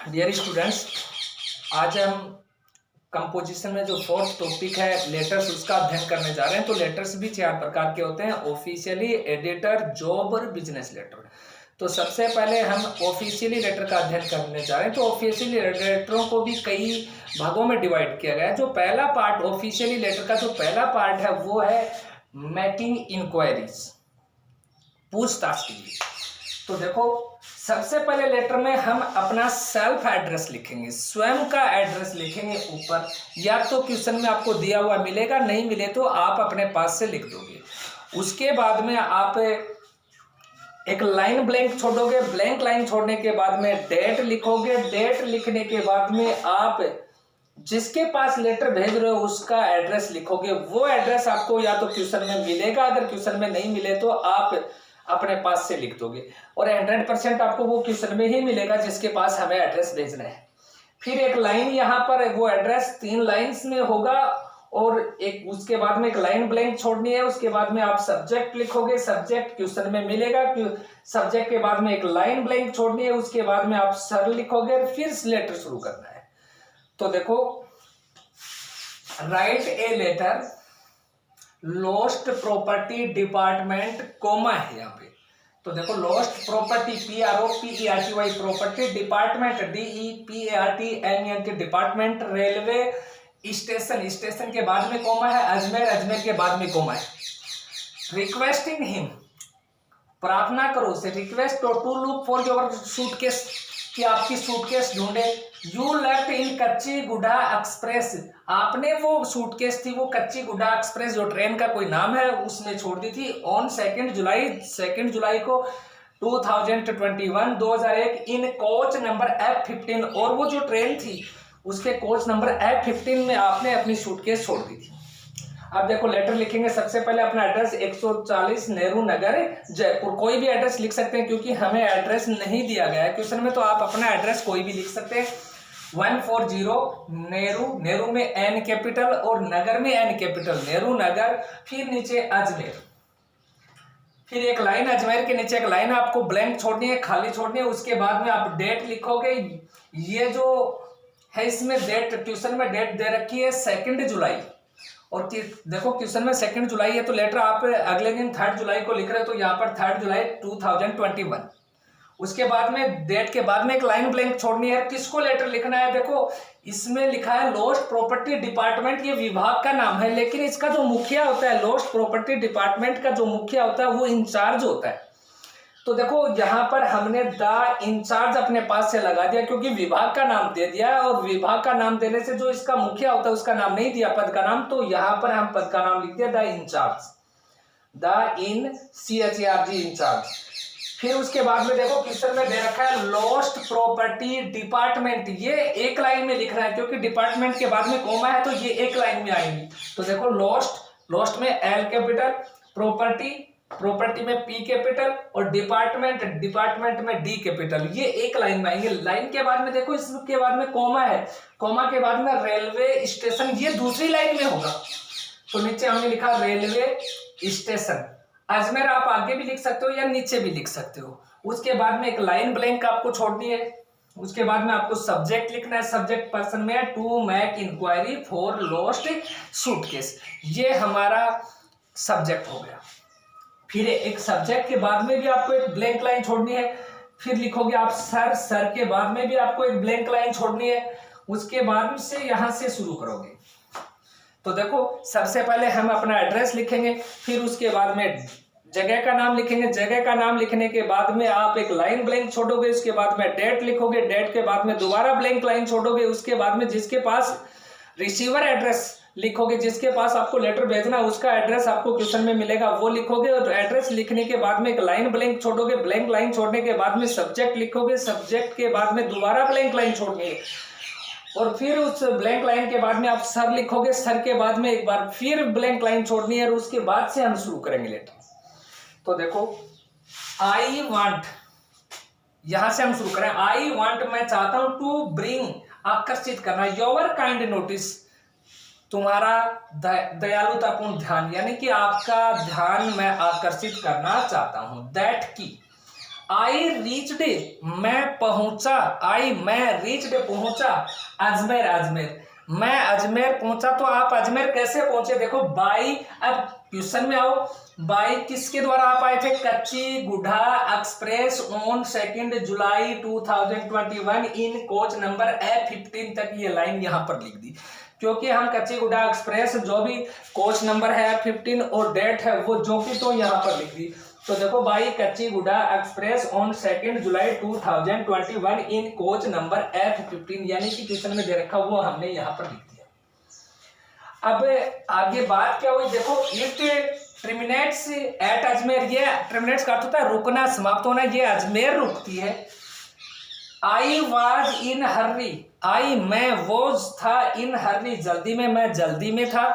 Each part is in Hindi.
डियर स्टूडेंट्स, आज हम कंपोजिशन में जो फोर्थ टॉपिक है लेटर्स, उसका अध्ययन करने जा रहे हैं। तो लेटर्स भी चार प्रकार के होते हैं: ऑफिशियली, एडिटर, जॉब और बिजनेस लेटर। तो सबसे पहले हम ऑफिशियली लेटर का अध्ययन करने जा रहे हैं। तो ऑफिशियली लेटरों को भी कई भागों में डिवाइड किया गया है। जो पहला पार्ट ऑफिशियली लेटर का जो पहला पार्ट है वो है मेकिंग इंक्वायरीज, पूछताछ के लिए। तो देखो, सबसे पहले लेटर में हम अपना सेल्फ एड्रेस लिखेंगे, स्वयं का एड्रेस लिखेंगे ऊपर। या तो क्वेश्चन में आपको दिया हुआ मिलेगा, नहीं मिले तो आप अपने पास से लिख दोगे। उसके बाद में आप एक लाइन ब्लैंक छोड़ोगे। ब्लैंक लाइन छोड़ने के बाद में डेट लिखोगे। डेट लिखने के बाद में आप जिसके पास लेटर भेज रहे हो उसका एड्रेस लिखोगे। वो एड्रेस आपको या तो क्वेश्चन में मिलेगा, अगर क्वेश्चन में नहीं मिले तो आप अपने पास से लिख दोगे। और 100% आपको वो क्वेश्चन में ही मिलेगा जिसके पास हमें एड्रेस भेजना है। फिर एक लाइन यहाँ पर, वो एड्रेस 3 लाइन्स में होगा और एक उसके बाद में एक लाइन ब्लैंक छोड़नी है। उसके बाद में आप सब्जेक्ट लिखोगे, सब्जेक्ट क्वेश्चन में मिलेगा। सब्जेक्ट के बाद में एक लाइन ब्लैंक छोड़नी है। उसके बाद में आप सर लिखोगे, फिर लेटर शुरू करना है। तो देखो, write a letter lost property department, comma है यहाँ पे। तो देखो, lost property PROPERTY property, department DEPARTMENT department, railway station, station के बाद में कोमा है, अजमेर, अजमेर के बाद में कोमा है। रिक्वेस्टिंग हिम, प्रार्थना करो उसे। Request to look for your suitcase, कि आपकी सूटकेस ढूंढे। यू लेफ्ट इन कच्ची गुड़ा एक्सप्रेस, आपने वो सूटकेस थी वो कच्ची गुड़ा एक्सप्रेस जो ट्रेन का कोई नाम है उसमें छोड़ दी थी ऑन 2 जुलाई को 2021 2001 इन कोच नंबर F15। और वो जो ट्रेन थी उसके कोच नंबर F15 में आपने अपनी सूटकेस छोड़ दी थी। अब देखो, लेटर लिखेंगे। सबसे पहले अपना एड्रेस 140 नेहरू नगर, जयपुर। कोई भी एड्रेस लिख सकते हैं क्योंकि हमें एड्रेस नहीं दिया गया है क्वेश्चन में, तो आप अपना एड्रेस कोई भी लिख सकते हैं। 140 नेहरू, नेहरू में N कैपिटल और नगर में N कैपिटल, नेहरू नगर। फिर नीचे अजमेर, फिर एक लाइन अजमेर के नीचे एक लाइन आपको ब्लैंक छोड़नी है, खाली छोड़नी है। उसके बाद में आप डेट लिखोगे। ये जो है इसमें डेट, क्वेश्चन में डेट दे रखी है 2 जुलाई। और देखो, क्वेश्चन में 2 जुलाई है तो लेटर आप अगले दिन 3 जुलाई को लिख रहे हो, तो यहाँ पर 3 जुलाई 2021। उसके बाद में डेट के बाद में एक लाइन ब्लैंक छोड़नी है। किसको लेटर लिखना है? देखो, इसमें लिखा है लॉस्ट प्रॉपर्टी डिपार्टमेंट, ये विभाग का नाम है, लेकिन इसका जो मुखिया होता है, लॉस्ट प्रॉपर्टी डिपार्टमेंट का जो मुखिया होता है वो इंचार्ज होता है। तो देखो, यहाँ पर हमने द इंचार्ज अपने पास से लगा दिया क्योंकि विभाग का नाम दे दिया, और विभाग का नाम देने से जो इसका मुखिया होता है उसका नाम नहीं दिया, पद का नाम। तो यहाँ पर हम पद का नाम लिख दिया the incharge, the in CHARG, incharge. फिर उसके बाद में देखो, क्वेश्चन में दे रखा है लॉस्ट प्रॉपर्टी डिपार्टमेंट, ये एक लाइन में लिख रहा है क्योंकि डिपार्टमेंट के बाद में कोमा है तो ये एक लाइन में आएंगी। तो देखो, लॉस्ट में L कैपिटल, प्रॉपर्टी में P कैपिटल और डिपार्टमेंट में D कैपिटल, ये एक लाइन में आएंगे। लाइन के बाद में देखो, इसके बाद में कोमा है, कोमा के बाद में रेलवे स्टेशन, ये दूसरी लाइन में होगा। तो नीचे हमने लिखा रेलवे स्टेशन। अजमेर आप आगे भी लिख सकते हो या नीचे भी लिख सकते हो। उसके बाद में एक लाइन ब्लैंक आपको छोड़नी है। उसके बाद में आपको सब्जेक्ट लिखना है। सब्जेक्ट पर्सन में to make inquiry for lost suitcase, ये हमारा सब्जेक्ट हो गया। फिर एक सब्जेक्ट के बाद में भी आपको एक ब्लैंक लाइन छोड़नी है। फिर लिखोगे आप सर, सर के बाद में भी आपको एक ब्लैंक लाइन छोड़नी है। उसके बाद से यहां से शुरू करोगे। तो देखो, सबसे पहले हम अपना एड्रेस लिखेंगे, फिर उसके बाद में जगह का नाम लिखेंगे। जगह का नाम लिखने के बाद में आप एक लाइन ब्लैंक छोड़ोगे। उसके बाद में डेट लिखोगे। डेट के बाद में दोबारा ब्लैंक लाइन छोड़ोगे। उसके बाद में जिसके पास रिसीवर एड्रेस लिखोगे, जिसके पास आपको लेटर भेजना उसका एड्रेस आपको क्वेश्चन में मिलेगा, वो लिखोगे। और एड्रेस लिखने के बाद में एक लाइन ब्लैंक छोड़ोगे। ब्लैंक लाइन छोड़ने के बाद में सब्जेक्ट लिखोगे। सब्जेक्ट के बाद में दोबारा ब्लैंक लाइन छोड़नी है। और फिर उस ब्लैंक लाइन के बाद में आप सर लिखोगे। सर के बाद में एक बार फिर ब्लैंक लाइन छोड़नी है और उसके बाद से हम शुरू करेंगे लेटर। तो देखो, आई वांट, यहां से हम शुरू करें। आई वांट, मैं चाहता हूं, टू ब्रिंग, आकर्षित करना, योर काइंड नोटिस, तुम्हारा दयालुतापूर्ण ध्यान, यानी कि आपका ध्यान मैं आकर्षित करना चाहता हूं। दैट की, आई रीच्ड, मैं पहुंचा, मैं रीच्ड पहुंचा, अजमेर, मैं अजमेर पहुंचा। तो आप अजमेर कैसे पहुंचे? देखो बाई, अब क्वेश्चन में आओ, बाई किसके द्वारा आप आए थे? Kacheguda express on 2 July 2021 in coach number F15 तक ये लाइन यहां पर लिख दी, क्योंकि हम कच्चीगुडा एक्सप्रेस जो भी कोच नंबर है F15 और डेट है वो जो कि तो यहाँ पर लिख दी। तो देखो भाई, Kacheguda express on 2 July 2021 in coach number F15, यानी कि क्वेश्चन में दे रखा वो हमने यहाँ पर लिख दिया। अब आगे बात क्या हुई? देखो, इट टर्मिनेट्स एट अजमेर, ये टर्मिनेट्स का अर्थ होता है रुकना, समाप्त होना, ये अजमेर रुकती है। आई वॉज इन हर्री, मैं वॉज था, इन हर्री जल्दी में, मैं जल्दी में था।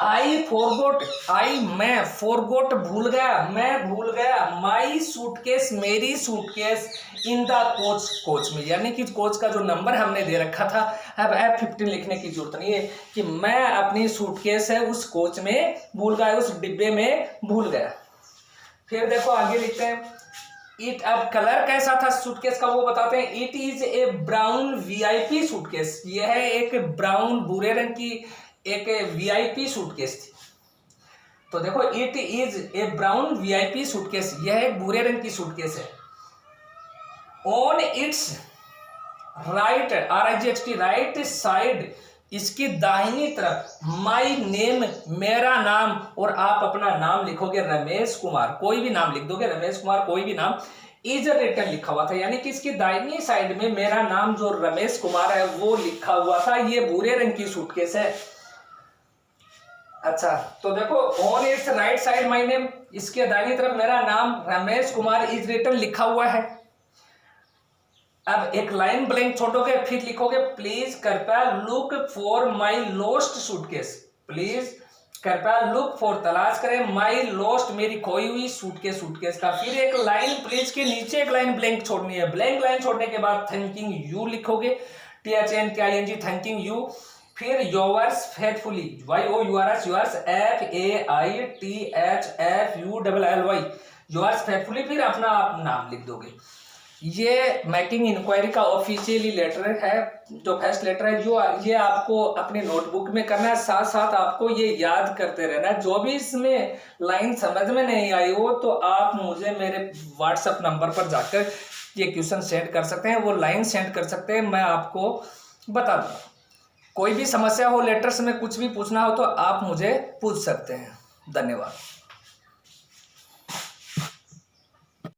आई फॉरगोट, मैं फॉरगोट भूल गया, मैं भूल गया। माई सूटकेस, मेरी सूटकेस, इन द कोच में, यानी कि कोच का जो नंबर हमने दे रखा था, अब F15 लिखने की जरूरत नहीं है कि मैं अपनी सूटकेस है उस कोच में भूल गया, उस डिब्बे में भूल गया। फिर देखो आगे लिखते हैं इट, अब कलर कैसा था सूटकेस का वो बताते हैं। It is a brown VIP suitcase, यह है एक ब्राउन भूरे रंग की एक VIP सूटकेस थी। तो देखो, it is a brown VIP suitcase, यह एक भूरे रंग की सूटकेस है। On it's right, RIGHT, right side, इसकी दाहिनी तरफ, माई नेम, मेरा नाम, और आप अपना नाम लिखोगे रमेश कुमार, कोई भी नाम लिख दोगे, रमेश कुमार कोई भी नाम, इज रिटन लिखा हुआ था, यानी कि इसकी दाहिनी साइड में मेरा नाम जो रमेश कुमार है वो लिखा हुआ था। ये भूरे रंग की सूटकेस है। अच्छा, तो देखो, on it's right side my name, इसके दाहिनी तरफ मेरा नाम रमेश कुमार इज रिटन लिखा हुआ है। अब एक लाइन ब्लैंक छोड़ोगे, फिर लिखोगे प्लीज कृपया look for my lost suitcase, please कृपया लुक फॉर, तलाश करें, माई लॉस्ट, मेरी खोई हुई सूटकेस का। फिर एक लाइन प्लीज के नीचे एक लाइन ब्लैंक छोड़नी है। ब्लैंक लाइन छोड़ने के बाद थैंकिंग यू लिखोगे, THNKING, थैंकिंग यू। फिर yours faithfully, YOURS, yours FAITHFULLY, yours faithfully, फिर अपना आप नाम लिख दोगे। ये मेकिंग इंक्वायरी का ऑफिशियली लेटर है, जो फर्स्ट लेटर है, जो ये आपको अपने नोटबुक में करना है। साथ साथ आपको ये याद करते रहना है। जो भी इसमें लाइन समझ में नहीं आई हो तो आप मुझे मेरे WhatsApp नंबर पर जाकर ये क्वेश्चन सेंड कर सकते हैं, वो लाइन सेंड कर सकते हैं, मैं आपको बता दूंगा। कोई भी समस्या हो, लेटर्स में कुछ भी पूछना हो तो आप मुझे पूछ सकते हैं। धन्यवाद।